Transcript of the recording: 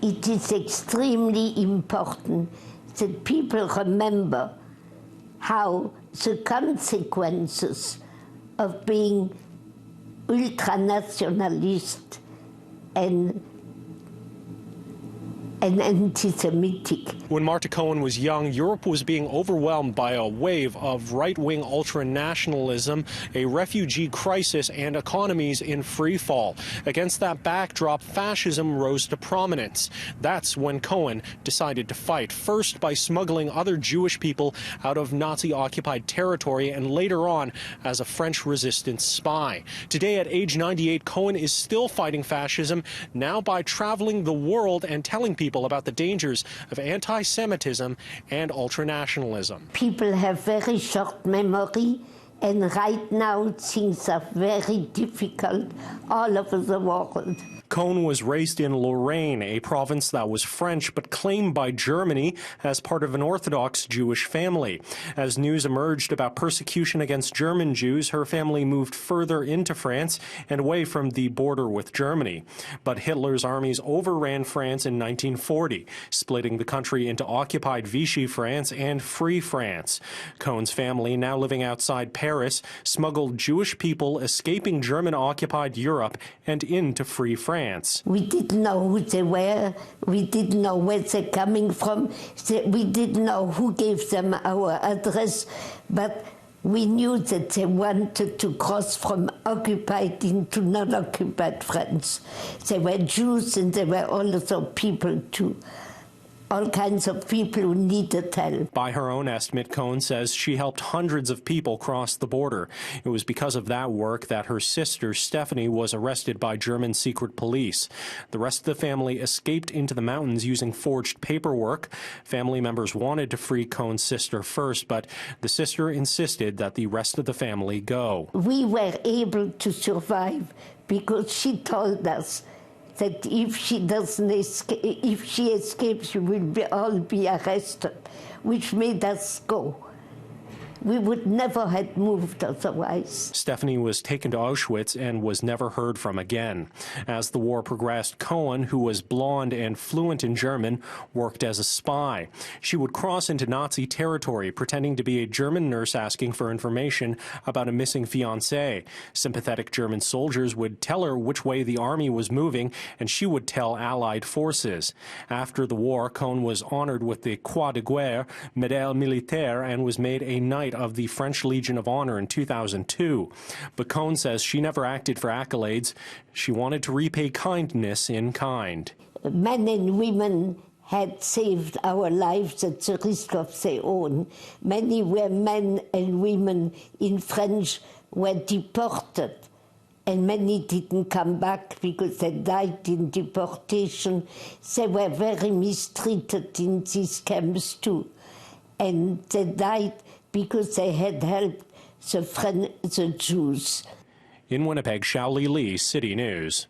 it is extremely important that people remember how the consequences of being ultranationalist and anti-Semitic. When Marthe Cohn was young, Europe was being overwhelmed by a wave of right-wing ultra-nationalism, a refugee crisis, and economies in free fall. Against that backdrop, fascism rose to prominence. That's when Cohn decided to fight, first by smuggling other Jewish people out of Nazi-occupied territory, and later on as a French resistance spy. Today, at age 98, Cohn is still fighting fascism, now by traveling the world and telling people about the dangers of anti-Semitism and ultranationalism. People have very short memory, and right now things are very difficult all over the world. Cohn was raised in Lorraine, a province that was French but claimed by Germany as part of an Orthodox Jewish family. As news emerged about persecution against German Jews, her family moved further into France and away from the border with Germany. But Hitler's armies overran France in 1940, splitting the country into occupied Vichy France and Free France. Cohn's family, now living outside Paris, smuggled Jewish people escaping German-occupied Europe and into Free France. We didn't know who they were, we didn't know where they're coming from, we didn't know who gave them our address, but we knew that they wanted to cross from occupied into non-occupied France. They were Jews and they were also people too. All kinds of people who needed help. By her own estimate, Cohn says she helped hundreds of people cross the border. It was because of that work that her sister, Stephanie, was arrested by German secret police. The rest of the family escaped into the mountains using forged paperwork. Family members wanted to free Cohn's sister first, but the sister insisted that the rest of the family go. We were able to survive because she told us that if she doesn't escape, if she escapes, we will all be arrested, which made us go. We would never have moved otherwise. Stephanie was taken to Auschwitz and was never heard from again. As the war progressed, Cohn, who was blonde and fluent in German, worked as a spy. She would cross into Nazi territory, pretending to be a German nurse asking for information about a missing fiancé. Sympathetic German soldiers would tell her which way the army was moving, and she would tell Allied forces. After the war, Cohn was honored with the Croix de Guerre, Médaille Militaire, and was made a Knight of the French Legion of Honor in 2002. But Cohn says she never acted for accolades. She wanted to repay kindness in kind. Men and women had saved our lives at the risk of their own. Many were men and women in France were deported, and many didn't come back because they died in deportation. They were very mistreated in these camps too, and they died because they had helped the Jews. In Winnipeg, Xiaoli Li, City News.